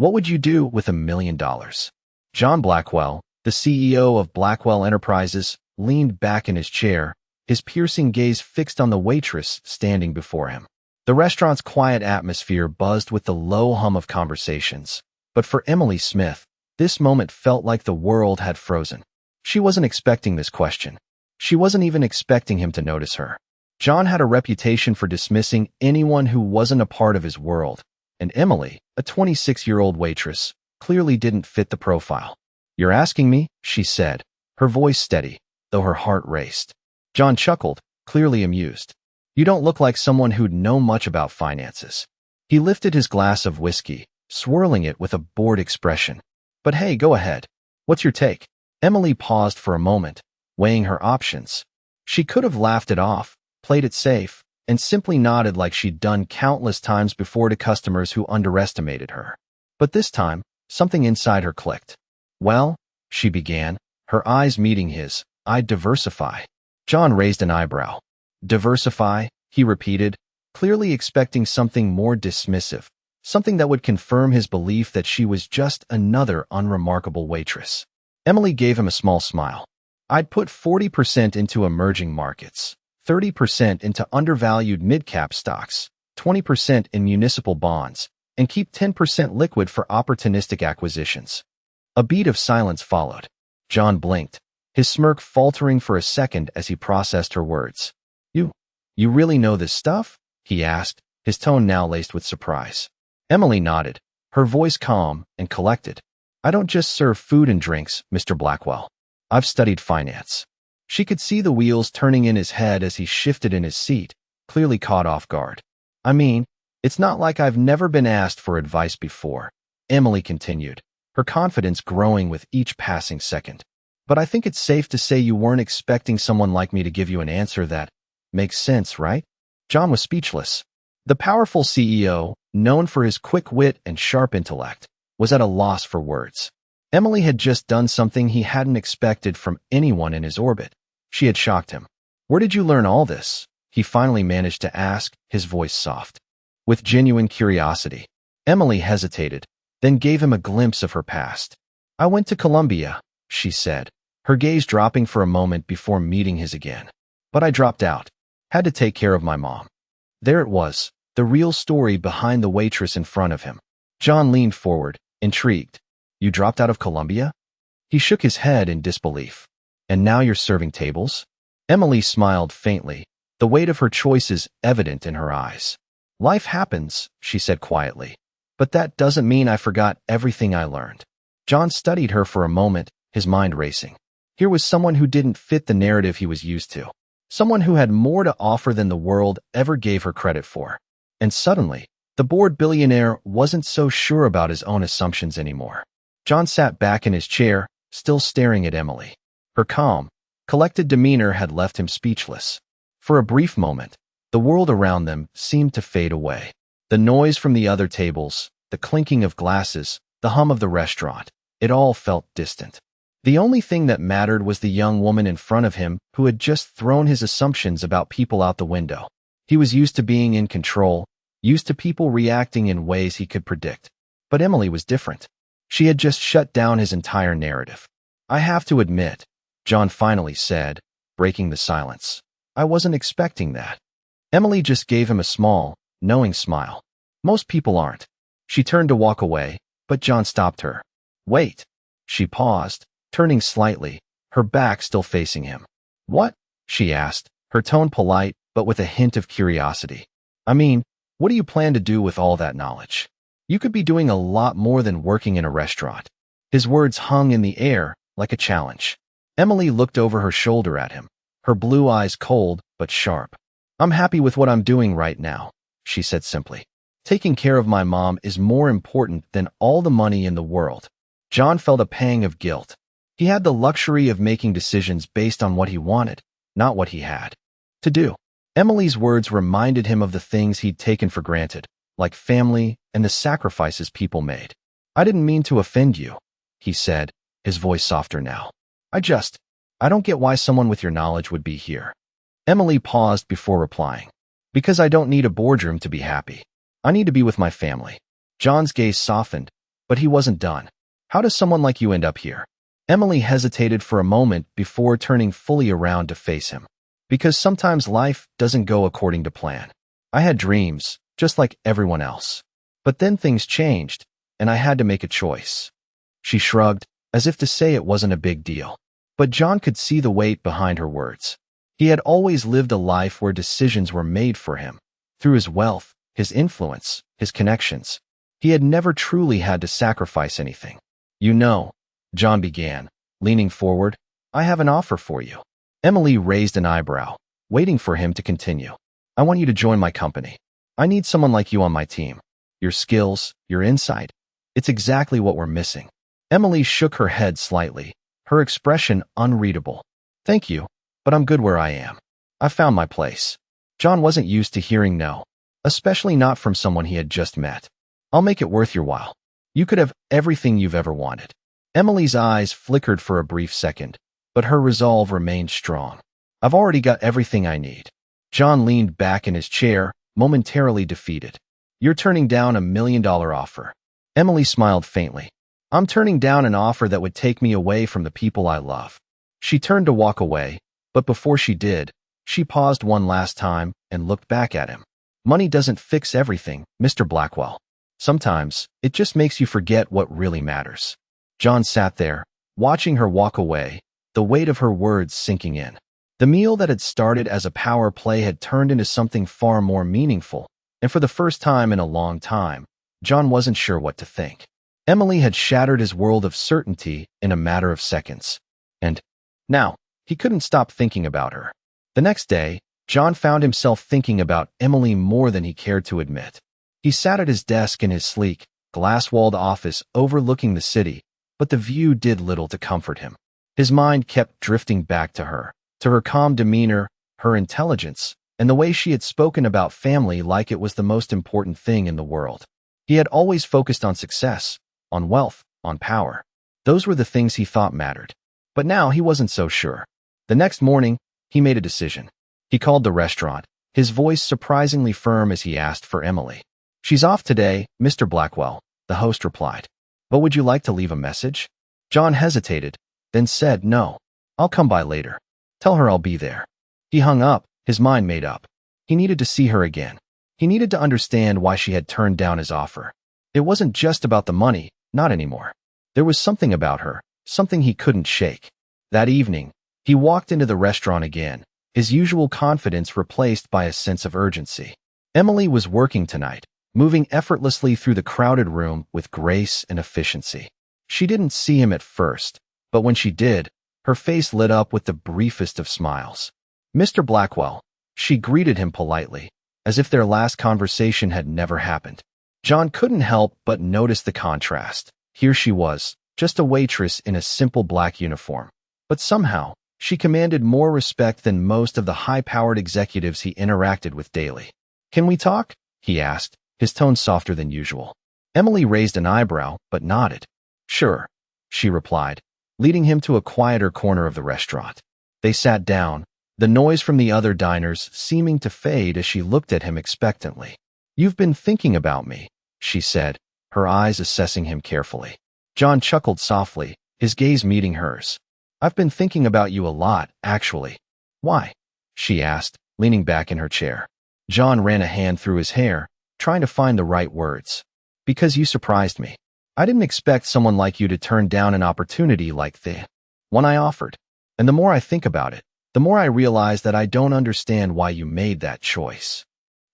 What would you do with $1 million? John Blackwell, the CEO of Blackwell Enterprises, leaned back in his chair, his piercing gaze fixed on the waitress standing before him. The restaurant's quiet atmosphere buzzed with the low hum of conversations. But for Emily Smith, this moment felt like the world had frozen. She wasn't expecting this question. She wasn't even expecting him to notice her. John had a reputation for dismissing anyone who wasn't a part of his world, and Emily, a 26-year-old waitress, clearly didn't fit the profile. "You're asking me?" she said, her voice steady, though her heart raced. John chuckled, clearly amused. "You don't look like someone who'd know much about finances." He lifted his glass of whiskey, swirling it with a bored expression. "But hey, go ahead. What's your take?" Emily paused for a moment, weighing her options. She could have laughed it off, played it safe, and simply nodded like she'd done countless times before to customers who underestimated her. But this time, something inside her clicked. "Well," she began, her eyes meeting his, "I'd diversify." John raised an eyebrow. "Diversify?" he repeated, clearly expecting something more dismissive, something that would confirm his belief that she was just another unremarkable waitress. Emily gave him a small smile. "I'd put 40% into emerging markets, 30% into undervalued mid-cap stocks, 20% in municipal bonds, and keep 10% liquid for opportunistic acquisitions." A beat of silence followed. John blinked, his smirk faltering for a second as he processed her words. You really know this stuff?" he asked, his tone now laced with surprise. Emily nodded, her voice calm and collected. "I don't just serve food and drinks, Mr. Blackwell. I've studied finance." She could see the wheels turning in his head as he shifted in his seat, clearly caught off guard. "I mean, it's not like I've never been asked for advice before," Emily continued, her confidence growing with each passing second. "But I think it's safe to say you weren't expecting someone like me to give you an answer that makes sense, right?" John was speechless. The powerful CEO, known for his quick wit and sharp intellect, was at a loss for words. Emily had just done something he hadn't expected from anyone in his orbit. She had shocked him. "Where did you learn all this?" he finally managed to ask, his voice soft. With genuine curiosity. Emily hesitated, then gave him a glimpse of her past. "I went to Columbia," she said, her gaze dropping for a moment before meeting his again. "But I dropped out. Had to take care of my mom." There it was, the real story behind the waitress in front of him. John leaned forward, intrigued. "You dropped out of Columbia?" He shook his head in disbelief. "And now you're serving tables?" Emily smiled faintly, the weight of her choices evident in her eyes. "Life happens," she said quietly. "But that doesn't mean I forgot everything I learned." John studied her for a moment, his mind racing. Here was someone who didn't fit the narrative he was used to. Someone who had more to offer than the world ever gave her credit for. And suddenly, the bored billionaire wasn't so sure about his own assumptions anymore. John sat back in his chair, still staring at Emily. Her calm, collected demeanor had left him speechless. For a brief moment, the world around them seemed to fade away. The noise from the other tables, the clinking of glasses, the hum of the restaurant, it all felt distant. The only thing that mattered was the young woman in front of him who had just thrown his assumptions about people out the window. He was used to being in control, used to people reacting in ways he could predict. But Emily was different. She had just shut down his entire narrative. "I have to admit," John finally said, breaking the silence, "I wasn't expecting that." Emily just gave him a small, knowing smile. "Most people aren't." She turned to walk away, but John stopped her. "Wait." She paused, turning slightly, her back still facing him. "What?" she asked, her tone polite but with a hint of curiosity. "I mean, what do you plan to do with all that knowledge? You could be doing a lot more than working in a restaurant." His words hung in the air like a challenge. Emily looked over her shoulder at him, her blue eyes cold but sharp. "I'm happy with what I'm doing right now," she said simply. "Taking care of my mom is more important than all the money in the world." John felt a pang of guilt. He had the luxury of making decisions based on what he wanted, not what he had to do. Emily's words reminded him of the things he'd taken for granted, like family and the sacrifices people made. "I didn't mean to offend you," he said, his voice softer now. I don't get why someone with your knowledge would be here." Emily paused before replying. "Because I don't need a boardroom to be happy. I need to be with my family." John's gaze softened, But he wasn't done. How does someone like you end up here? Emily hesitated for a moment before turning fully around to face him. Because sometimes life doesn't go according to plan. I had dreams, just like everyone else. But then things changed, and I had to make a choice. She shrugged, as if to say it wasn't a big deal. But John could see the weight behind her words. He had always lived a life where decisions were made for him. Through his wealth, his influence, his connections. He had never truly had to sacrifice anything. You know, John began, leaning forward, I have an offer for you. Emily raised an eyebrow, waiting for him to continue. I want you to join my company. I need someone like you on my team. Your skills, your insight. It's exactly what we're missing. Emily shook her head slightly, her expression unreadable. Thank you, but I'm good where I am. I found my place. John wasn't used to hearing no, especially not from someone he had just met. I'll make it worth your while. You could have everything you've ever wanted. Emily's eyes flickered for a brief second, but her resolve remained strong. I've already got everything I need. John leaned back in his chair, momentarily defeated. You're turning down $1 million offer. Emily smiled faintly. I'm turning down an offer that would take me away from the people I love. She turned to walk away, but before she did, she paused one last time and looked back at him. Money doesn't fix everything, Mr. Blackwell. Sometimes, it just makes you forget what really matters. John sat there, watching her walk away, the weight of her words sinking in. The meal that had started as a power play had turned into something far more meaningful, and for the first time in a long time, John wasn't sure what to think. Emily had shattered his world of certainty in a matter of seconds. And now, he couldn't stop thinking about her. The next day, John found himself thinking about Emily more than he cared to admit. He sat at his desk in his sleek, glass-walled office overlooking the city, but the view did little to comfort him. His mind kept drifting back to her calm demeanor, her intelligence, and the way she had spoken about family like it was the most important thing in the world. He had always focused on success, on wealth, on power. Those were the things he thought mattered. But now he wasn't so sure. The next morning, he made a decision. He called the restaurant, his voice surprisingly firm as he asked for Emily. She's off today, Mr. Blackwell, the host replied. But would you like to leave a message? John hesitated, then said, no, I'll come by later. Tell her I'll be there. He hung up, his mind made up. He needed to see her again. He needed to understand why she had turned down his offer. It wasn't just about the money, not anymore. There was something about her, something he couldn't shake. That evening, he walked into the restaurant again, his usual confidence replaced by a sense of urgency. Emily was working tonight, moving effortlessly through the crowded room with grace and efficiency. She didn't see him at first, but when she did, her face lit up with the briefest of smiles. Mr. Blackwell, she greeted him politely, as if their last conversation had never happened. John couldn't help but notice the contrast. Here she was, just a waitress in a simple black uniform. But somehow, she commanded more respect than most of the high-powered executives he interacted with daily. Can we talk? He asked, his tone softer than usual. Emily raised an eyebrow, but nodded. Sure, she replied, leading him to a quieter corner of the restaurant. They sat down, the noise from the other diners seeming to fade as she looked at him expectantly. You've been thinking about me, she said, her eyes assessing him carefully. John chuckled softly, his gaze meeting hers. I've been thinking about you a lot, actually. Why? She asked, leaning back in her chair. John ran a hand through his hair, trying to find the right words. Because you surprised me. I didn't expect someone like you to turn down an opportunity like the one I offered. And the more I think about it, the more I realize that I don't understand why you made that choice.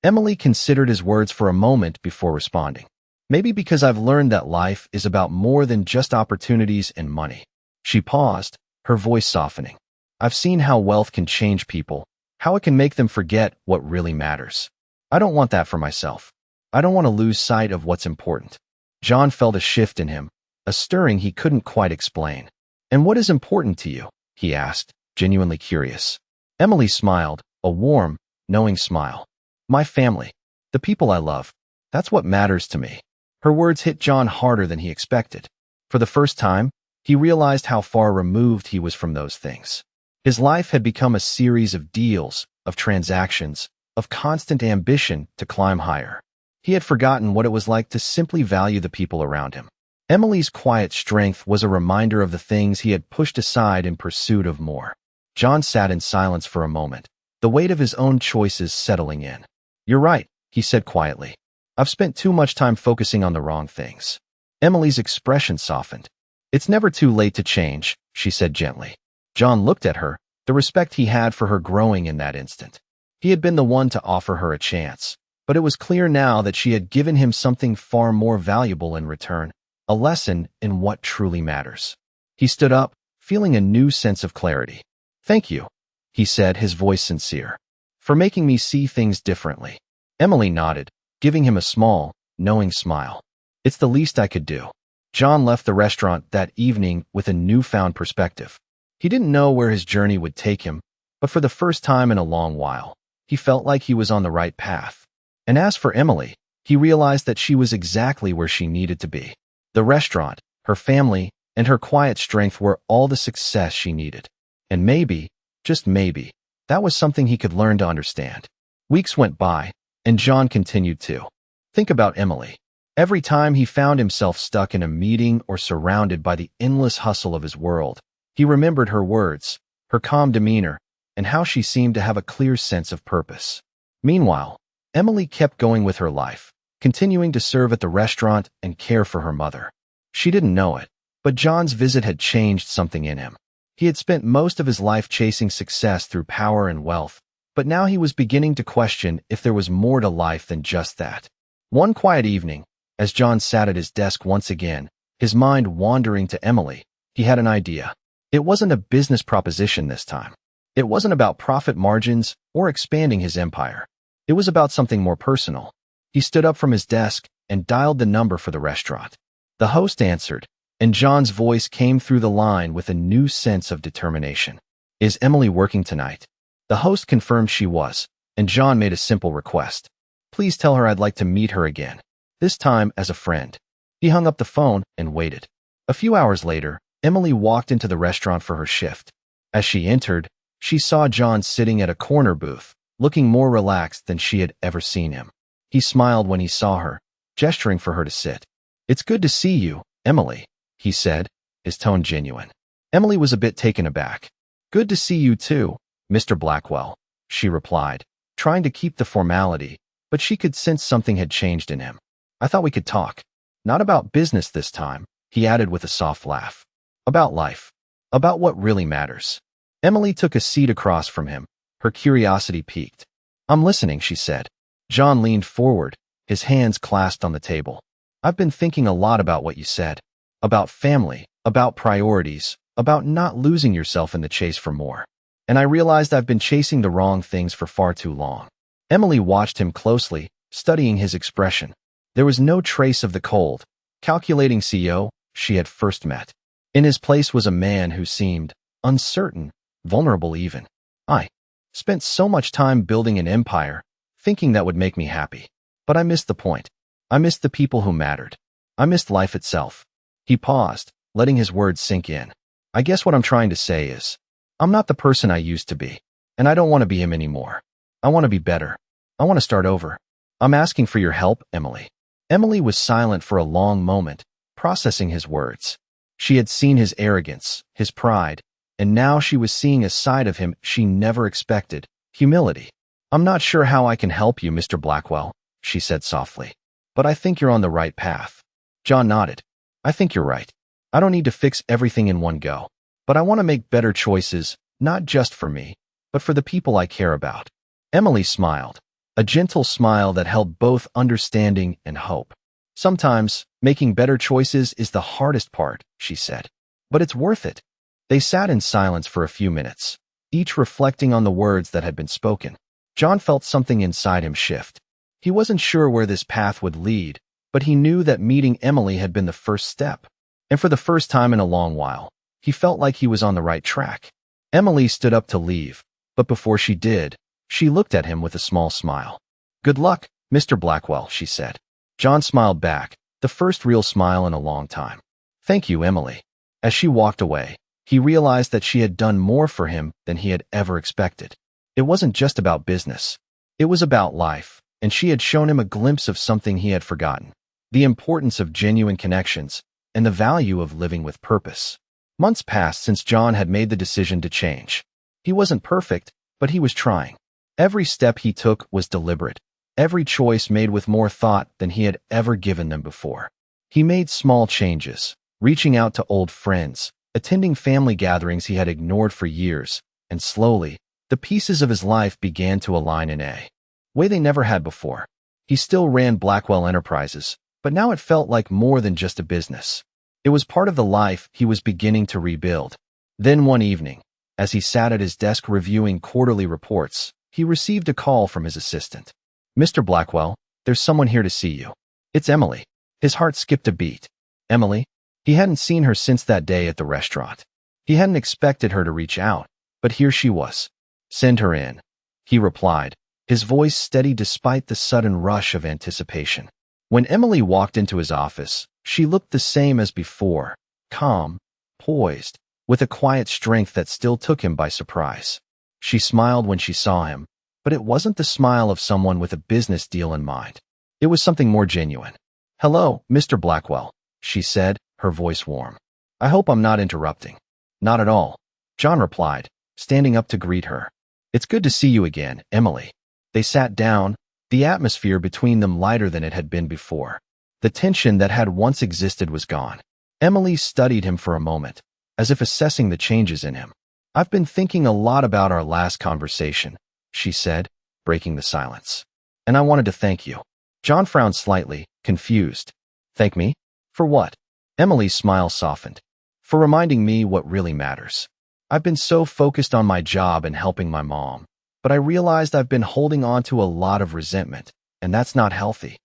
Emily considered his words for a moment before responding. Maybe because I've learned that life is about more than just opportunities and money. She paused, her voice softening. I've seen how wealth can change people, how it can make them forget what really matters. I don't want that for myself. I don't want to lose sight of what's important. John felt a shift in him, a stirring he couldn't quite explain. And what is important to you? He asked, genuinely curious. Emily smiled, a warm, knowing smile. My family. The people I love. That's what matters to me. Her words hit John harder than he expected. For the first time, he realized how far removed he was from those things. His life had become a series of deals, of transactions, of constant ambition to climb higher. He had forgotten what it was like to simply value the people around him. Emily's quiet strength was a reminder of the things he had pushed aside in pursuit of more. John sat in silence for a moment, the weight of his own choices settling in. "You're right," he said quietly. "I've spent too much time focusing on the wrong things." Emily's expression softened. "It's never too late to change," she said gently. John looked at her, the respect he had for her growing in that instant. He had been the one to offer her a chance, but it was clear now that she had given him something far more valuable in return, a lesson in what truly matters. He stood up, feeling a new sense of clarity. "Thank you," he said, his voice sincere, "for making me see things differently." Emily nodded, giving him a small, knowing smile. "It's the least I could do." John left the restaurant that evening with a newfound perspective. He didn't know where his journey would take him, but for the first time in a long while, he felt like he was on the right path. And as for Emily, he realized that she was exactly where she needed to be. The restaurant, her family, and her quiet strength were all the success she needed. And maybe, just maybe, that was something he could learn to understand. Weeks went by, and John continued to think about Emily. Every time he found himself stuck in a meeting or surrounded by the endless hustle of his world, he remembered her words, her calm demeanor, and how she seemed to have a clear sense of purpose. Meanwhile, Emily kept going with her life, continuing to serve at the restaurant and care for her mother. She didn't know it, but John's visit had changed something in him. He had spent most of his life chasing success through power and wealth, but now he was beginning to question if there was more to life than just that. One quiet evening, as John sat at his desk once again, his mind wandering to Emily, he had an idea. It wasn't a business proposition this time. It wasn't about profit margins or expanding his empire. It was about something more personal. He stood up from his desk and dialed the number for the restaurant. The host answered, and John's voice came through the line with a new sense of determination. "Is Emily working tonight?" The host confirmed she was, and John made a simple request. "Please tell her I'd like to meet her again, this time as a friend." He hung up the phone and waited. A few hours later, Emily walked into the restaurant for her shift. As she entered, she saw John sitting at a corner booth, looking more relaxed than she had ever seen him. He smiled when he saw her, gesturing for her to sit. "It's good to see you, Emily," he said, his tone genuine. Emily was a bit taken aback. "Good to see you too, Mr. Blackwell," she replied, trying to keep the formality, but she could sense something had changed in him. "I thought we could talk. Not about business this time," he added with a soft laugh. "About life. About what really matters." Emily took a seat across from him, her curiosity piqued. "I'm listening," she said. John leaned forward, his hands clasped on the table. "I've been thinking a lot about what you said. About family, about priorities, about not losing yourself in the chase for more. And I realized I've been chasing the wrong things for far too long." Emily watched him closely, studying his expression. There was no trace of the cold, calculating CEO she had first met. In his place was a man who seemed uncertain, vulnerable even. "I spent so much time building an empire, thinking that would make me happy. But I missed the point. I missed the people who mattered. I missed life itself." He paused, letting his words sink in. "I guess what I'm trying to say is, I'm not the person I used to be, and I don't want to be him anymore. I want to be better. I want to start over. I'm asking for your help, Emily." Emily was silent for a long moment, processing his words. She had seen his arrogance, his pride, and now she was seeing a side of him she never expected, humility. "I'm not sure how I can help you, Mr. Blackwell," she said softly, "but I think you're on the right path." John nodded. "I think you're right. I don't need to fix everything in one go, but I want to make better choices, not just for me, but for the people I care about." Emily smiled, a gentle smile that held both understanding and hope. "Sometimes, making better choices is the hardest part," she said, "but it's worth it." They sat in silence for a few minutes, each reflecting on the words that had been spoken. John felt something inside him shift. He wasn't sure where this path would lead, but he knew that meeting Emily had been the first step. And for the first time in a long while, he felt like he was on the right track. Emily stood up to leave, but before she did, she looked at him with a small smile. "Good luck, Mr. Blackwell," she said. John smiled back, the first real smile in a long time. "Thank you, Emily." As she walked away, he realized that she had done more for him than he had ever expected. It wasn't just about business. It was about life, and she had shown him a glimpse of something he had forgotten: the importance of genuine connections, and the value of living with purpose. Months passed since John had made the decision to change. He wasn't perfect, but he was trying. Every step he took was deliberate. Every choice made with more thought than he had ever given them before. He made small changes, reaching out to old friends, attending family gatherings he had ignored for years, and slowly, the pieces of his life began to align in a way they never had before. He still ran Blackwell Enterprises, but now it felt like more than just a business. It was part of the life he was beginning to rebuild. Then one evening, as he sat at his desk reviewing quarterly reports, he received a call from his assistant. "Mr. Blackwell, there's someone here to see you." "It's Emily." His heart skipped a beat. Emily? He hadn't seen her since that day at the restaurant. He hadn't expected her to reach out, but here she was. "Send her in," he replied, his voice steady despite the sudden rush of anticipation. When Emily walked into his office, she looked the same as before, calm, poised, with a quiet strength that still took him by surprise. She smiled when she saw him, but it wasn't the smile of someone with a business deal in mind. It was something more genuine. "Hello, Mr. Blackwell," she said, her voice warm. "I hope I'm not interrupting." "Not at all," John replied, standing up to greet her. "It's good to see you again, Emily." They sat down, the atmosphere between them lighter than it had been before. The tension that had once existed was gone. Emily studied him for a moment, as if assessing the changes in him. "I've been thinking a lot about our last conversation," she said, breaking the silence. "And I wanted to thank you." John frowned slightly, confused. "Thank me? For what?" Emily's smile softened. "For reminding me what really matters. I've been so focused on my job and helping my mom, but I realized I've been holding on to a lot of resentment, and that's not healthy."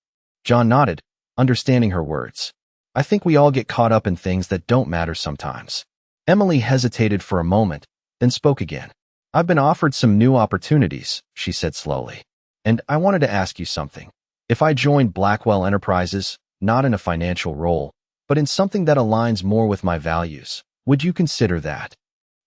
John nodded, understanding her words. "I think we all get caught up in things that don't matter sometimes." Emily hesitated for a moment, then spoke again. "I've been offered some new opportunities," she said slowly. "And I wanted to ask you something. If I joined Blackwell Enterprises, not in a financial role, but in something that aligns more with my values, would you consider that?"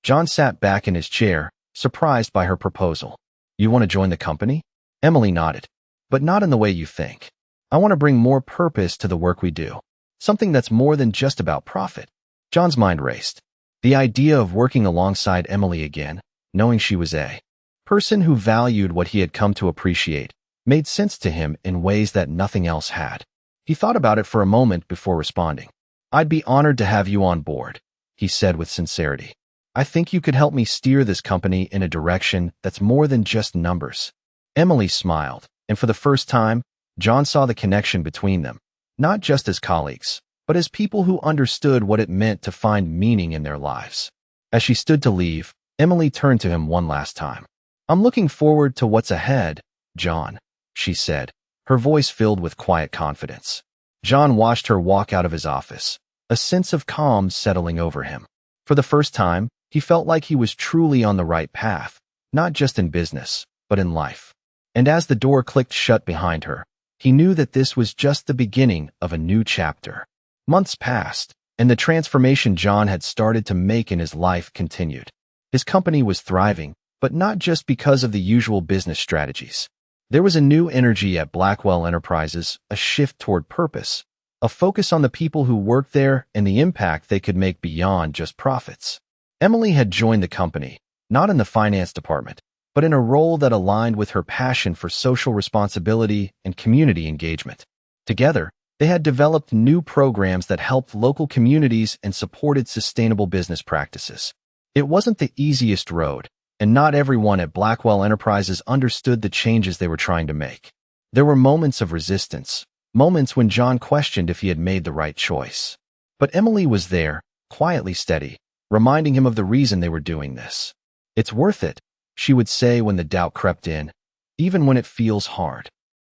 John sat back in his chair, surprised by her proposal. "You want to join the company?" Emily nodded. "But not in the way you think. I want to bring more purpose to the work we do. Something that's more than just about profit." John's mind raced. The idea of working alongside Emily again, knowing she was a person who valued what he had come to appreciate, made sense to him in ways that nothing else had. He thought about it for a moment before responding. "I'd be honored to have you on board," he said with sincerity. "I think you could help me steer this company in a direction that's more than just numbers." Emily smiled, and for the first time, John saw the connection between them, not just as colleagues, but as people who understood what it meant to find meaning in their lives. As she stood to leave, Emily turned to him one last time. "I'm looking forward to what's ahead, John," she said, her voice filled with quiet confidence. John watched her walk out of his office, a sense of calm settling over him. For the first time, he felt like he was truly on the right path, not just in business, but in life. And as the door clicked shut behind her, he knew that this was just the beginning of a new chapter. Months passed, and the transformation John had started to make in his life continued. His company was thriving, but not just because of the usual business strategies. There was a new energy at Blackwell Enterprises, a shift toward purpose, a focus on the people who worked there and the impact they could make beyond just profits. Emily had joined the company, not in the finance department, but in a role that aligned with her passion for social responsibility and community engagement. Together, they had developed new programs that helped local communities and supported sustainable business practices. It wasn't the easiest road, and not everyone at Blackwell Enterprises understood the changes they were trying to make. There were moments of resistance, moments when John questioned if he had made the right choice. But Emily was there, quietly steady, reminding him of the reason they were doing this. "It's worth it," she would say when the doubt crept in, "even when it feels hard."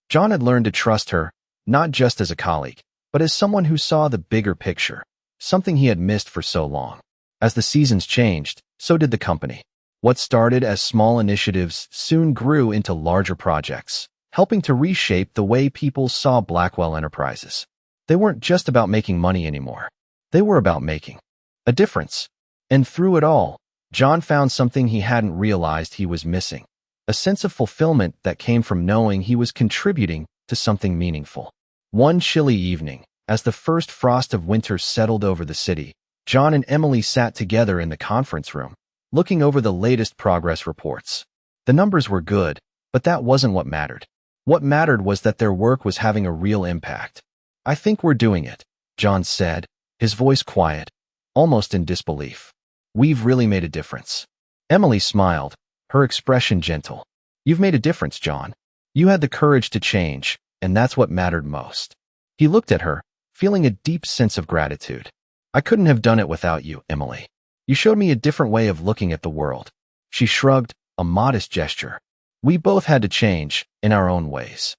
John had learned to trust her, not just as a colleague, but as someone who saw the bigger picture, something he had missed for so long. As the seasons changed, so did the company. What started as small initiatives soon grew into larger projects, helping to reshape the way people saw Blackwell Enterprises. They weren't just about making money anymore. They were about making a difference. And through it all, John found something he hadn't realized he was missing, a sense of fulfillment that came from knowing he was contributing to something meaningful. One chilly evening, As the first frost of winter settled over the city, John and Emily sat together in the conference room, looking over the latest progress reports. The numbers were good, but that wasn't what mattered. What mattered was that their work was having a real impact. "I think we're doing it," John said, his voice quiet, almost in disbelief. "We've really made a difference." Emily smiled, her expression gentle. "You've made a difference, John. You had the courage to change, and that's what mattered most." He looked at her, feeling a deep sense of gratitude. "I couldn't have done it without you, Emily. You showed me a different way of looking at the world." She shrugged, a modest gesture. "We both had to change, in our own ways."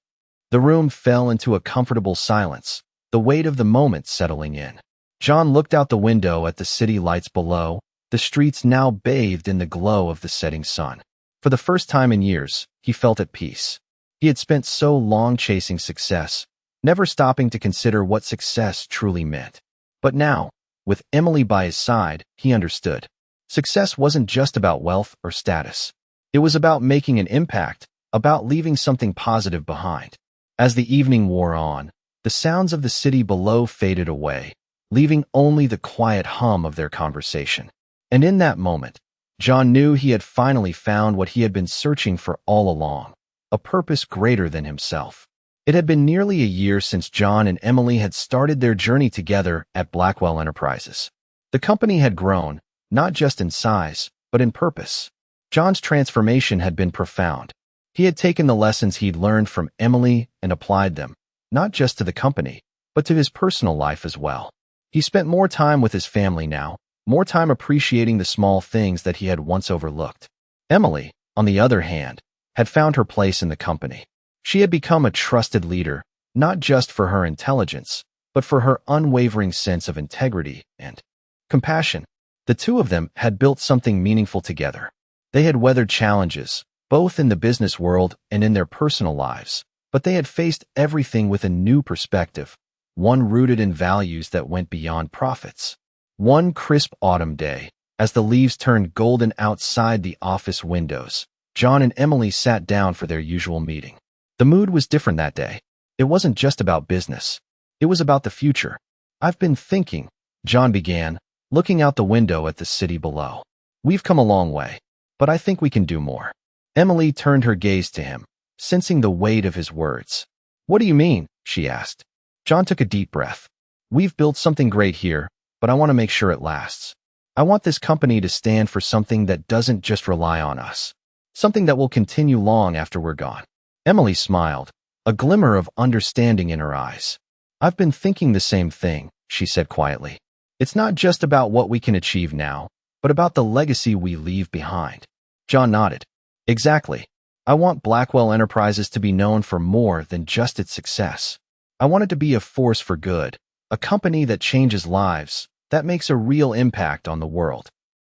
The room fell into a comfortable silence, the weight of the moment settling in. John looked out the window at the city lights below, the streets now bathed in the glow of the setting sun. For the first time in years, he felt at peace. He had spent so long chasing success, never stopping to consider what success truly meant. But now, with Emily by his side, he understood. Success wasn't just about wealth or status. It was about making an impact, about leaving something positive behind. As the evening wore on, the sounds of the city below faded away, leaving only the quiet hum of their conversation. And in that moment, John knew he had finally found what he had been searching for all along, a purpose greater than himself. It had been nearly a year since John and Emily had started their journey together at Blackwell Enterprises. The company had grown, not just in size, but in purpose. John's transformation had been profound. He had taken the lessons he'd learned from Emily and applied them, not just to the company, but to his personal life as well. He spent more time with his family now, more time appreciating the small things that he had once overlooked. Emily, on the other hand, had found her place in the company. She had become a trusted leader, not just for her intelligence, but for her unwavering sense of integrity and compassion. The two of them had built something meaningful together. They had weathered challenges, both in the business world and in their personal lives, but they had faced everything with a new perspective, one rooted in values that went beyond profits. One crisp autumn day, as the leaves turned golden outside the office windows, John and Emily sat down for their usual meeting. The mood was different that day. It wasn't just about business. It was about the future. "I've been thinking," John began, looking out the window at the city below. "We've come a long way, but I think we can do more." Emily turned her gaze to him, sensing the weight of his words. "What do you mean?" she asked. John took a deep breath. "We've built something great here, but I want to make sure it lasts. I want this company to stand for something that doesn't just rely on us, something that will continue long after we're gone." Emily smiled, a glimmer of understanding in her eyes. "I've been thinking the same thing," she said quietly. "It's not just about what we can achieve now, but about the legacy we leave behind." John nodded. "Exactly. I want Blackwell Enterprises to be known for more than just its success. I want it to be a force for good, a company that changes lives, that makes a real impact on the world."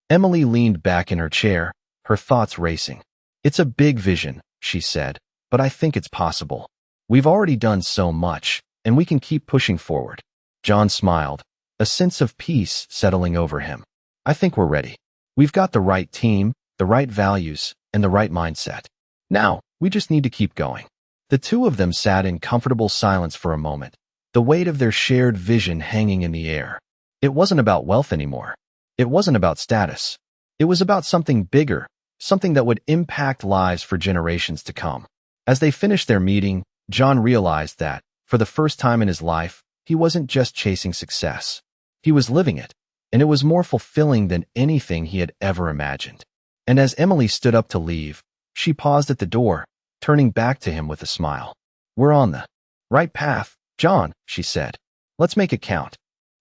Emily leaned back in her chair, her thoughts racing. "It's a big vision," she said, "but I think it's possible. We've already done so much, and we can keep pushing forward." John smiled, a sense of peace settling over him. "I think we're ready. We've got the right team, the right values, and the right mindset. Now, we just need to keep going." The two of them sat in comfortable silence for a moment, the weight of their shared vision hanging in the air. It wasn't about wealth anymore. It wasn't about status. It was about something bigger, something that would impact lives for generations to come. As they finished their meeting, John realized that, for the first time in his life, he wasn't just chasing success. He was living it, and it was more fulfilling than anything he had ever imagined. And as Emily stood up to leave, she paused at the door, turning back to him with a smile. "We're on the right path, John," she said. "Let's make it count."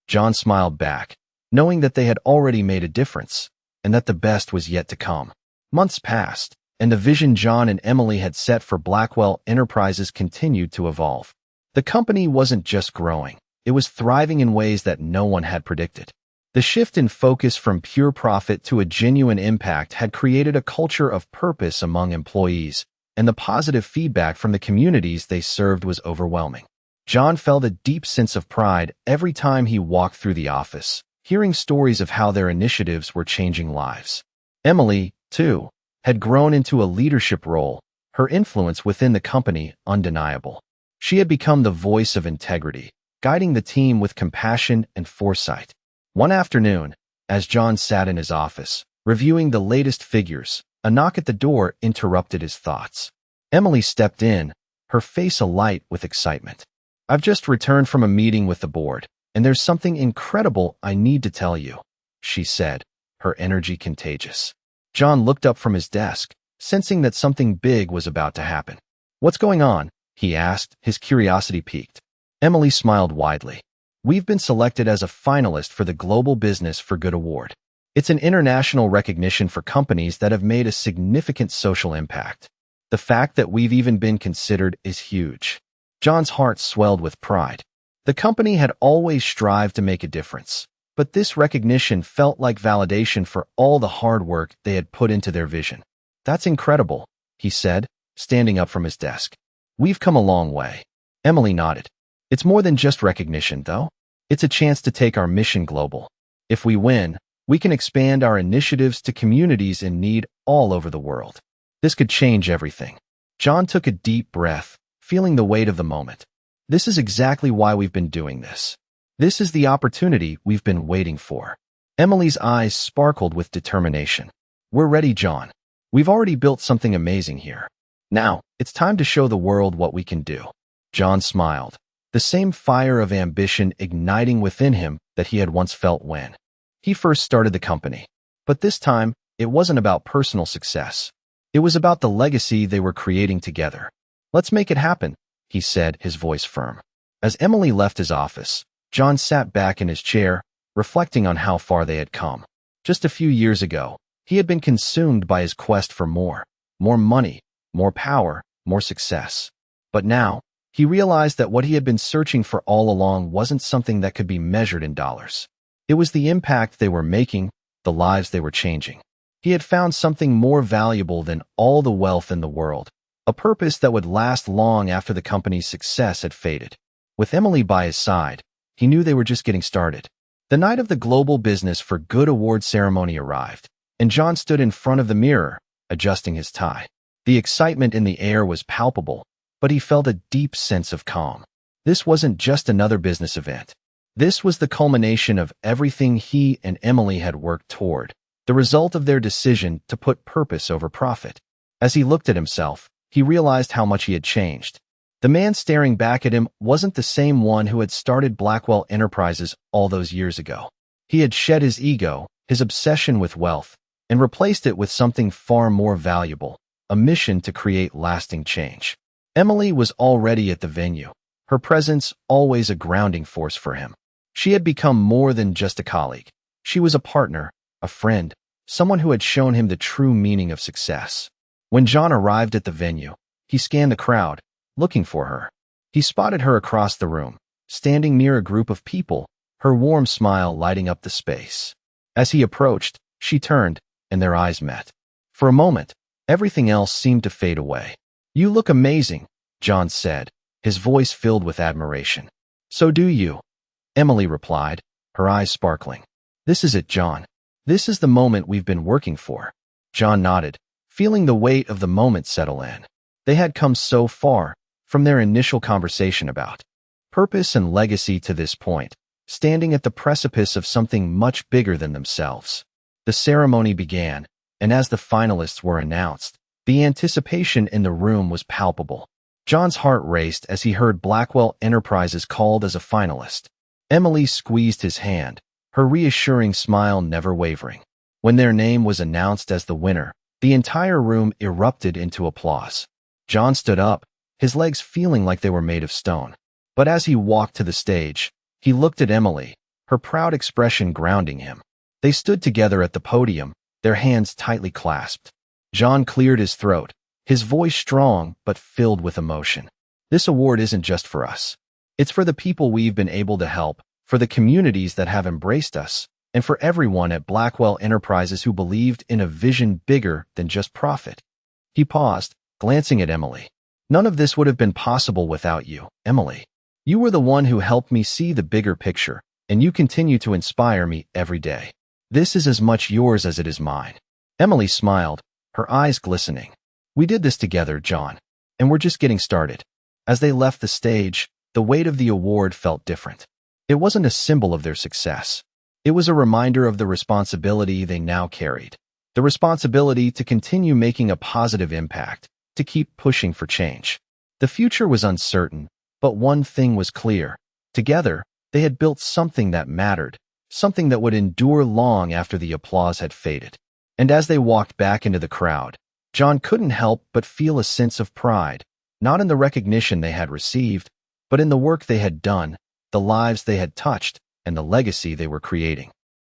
John smiled back, knowing that they had already made a difference, and that the best was yet to come. Months passed, and the vision John and Emily had set for Blackwell Enterprises continued to evolve. The company wasn't just growing, it was thriving in ways that no one had predicted. The shift in focus from pure profit to a genuine impact had created a culture of purpose among employees, and the positive feedback from the communities they served was overwhelming. John felt a deep sense of pride every time he walked through the office, hearing stories of how their initiatives were changing lives. Emily, too, had grown into a leadership role, her influence within the company undeniable. She had become the voice of integrity, guiding the team with compassion and foresight. One afternoon, as John sat in his office, reviewing the latest figures, a knock at the door interrupted his thoughts. Emily stepped in, her face alight with excitement. "I've just returned from a meeting with the board, and there's something incredible I need to tell you," she said, her energy contagious. John looked up from his desk, sensing that something big was about to happen. "What's going on?" he asked, his curiosity piqued. Emily smiled widely. "We've been selected as a finalist for the Global Business for Good Award. It's an international recognition for companies that have made a significant social impact. The fact that we've even been considered is huge." John's heart swelled with pride. The company had always strived to make a difference, but this recognition felt like validation for all the hard work they had put into their vision. "That's incredible," he said, standing up from his desk. "We've come a long way." Emily nodded. "It's more than just recognition, though. It's a chance to take our mission global. If we win, we can expand our initiatives to communities in need all over the world. This could change everything." John took a deep breath, feeling the weight of the moment. "This is exactly why we've been doing this. This is the opportunity we've been waiting for." Emily's eyes sparkled with determination. "We're ready, John. We've already built something amazing here. Now, it's time to show the world what we can do." John smiled, the same fire of ambition igniting within him that he had once felt when he first started the company. But this time, it wasn't about personal success. It was about the legacy they were creating together. "Let's make it happen," he said, his voice firm. As Emily left his office, John sat back in his chair, reflecting on how far they had come. Just a few years ago, he had been consumed by his quest for more money, more power, more success. But now, he realized that what he had been searching for all along wasn't something that could be measured in dollars. It was the impact they were making, the lives they were changing. He had found something more valuable than all the wealth in the world, a purpose that would last long after the company's success had faded. With Emily by his side, he knew they were just getting started. The night of the Global Business for Good Award ceremony arrived, and John stood in front of the mirror, adjusting his tie. The excitement in the air was palpable, but he felt a deep sense of calm. This wasn't just another business event. This was the culmination of everything he and Emily had worked toward, the result of their decision to put purpose over profit. As he looked at himself, he realized how much he had changed. The man staring back at him wasn't the same one who had started Blackwell Enterprises all those years ago. He had shed his ego, his obsession with wealth, and replaced it with something far more valuable, a mission to create lasting change. Emily was already at the venue, her presence always a grounding force for him. She had become more than just a colleague. She was a partner, a friend, someone who had shown him the true meaning of success. When John arrived at the venue, he scanned the crowd, looking for her. He spotted her across the room, standing near a group of people, her warm smile lighting up the space. As he approached, she turned, and their eyes met. For a moment, everything else seemed to fade away. "You look amazing," John said, his voice filled with admiration. "So do you," Emily replied, her eyes sparkling. "This is it, John. This is the moment we've been working for." John nodded, feeling the weight of the moment settle in. They had come so far, from their initial conversation about purpose and legacy to this point, standing at the precipice of something much bigger than themselves. The ceremony began, and as the finalists were announced, the anticipation in the room was palpable. John's heart raced as he heard Blackwell Enterprises called as a finalist. Emily squeezed his hand, her reassuring smile never wavering. When their name was announced as the winner, the entire room erupted into applause. John stood up, his legs feeling like they were made of stone. But as he walked to the stage, he looked at Emily, her proud expression grounding him. They stood together at the podium, their hands tightly clasped. John cleared his throat, his voice strong but filled with emotion. "This award isn't just for us. It's for the people we've been able to help, for the communities that have embraced us, and for everyone at Blackwell Enterprises who believed in a vision bigger than just profit." He paused, glancing at Emily. "None of this would have been possible without you, Emily. You were the one who helped me see the bigger picture, and you continue to inspire me every day. This is as much yours as it is mine." Emily smiled, her eyes glistening. "We did this together, John, and we're just getting started." As they left the stage, the weight of the award felt different. It wasn't a symbol of their success. It was a reminder of the responsibility they now carried. The responsibility to continue making a positive impact, to keep pushing for change. The future was uncertain, but one thing was clear. Together, they had built something that mattered, something that would endure long after the applause had faded. And as they walked back into the crowd, John couldn't help but feel a sense of pride, not in the recognition they had received, but in the work they had done, the lives they had touched, and the legacy they were creating.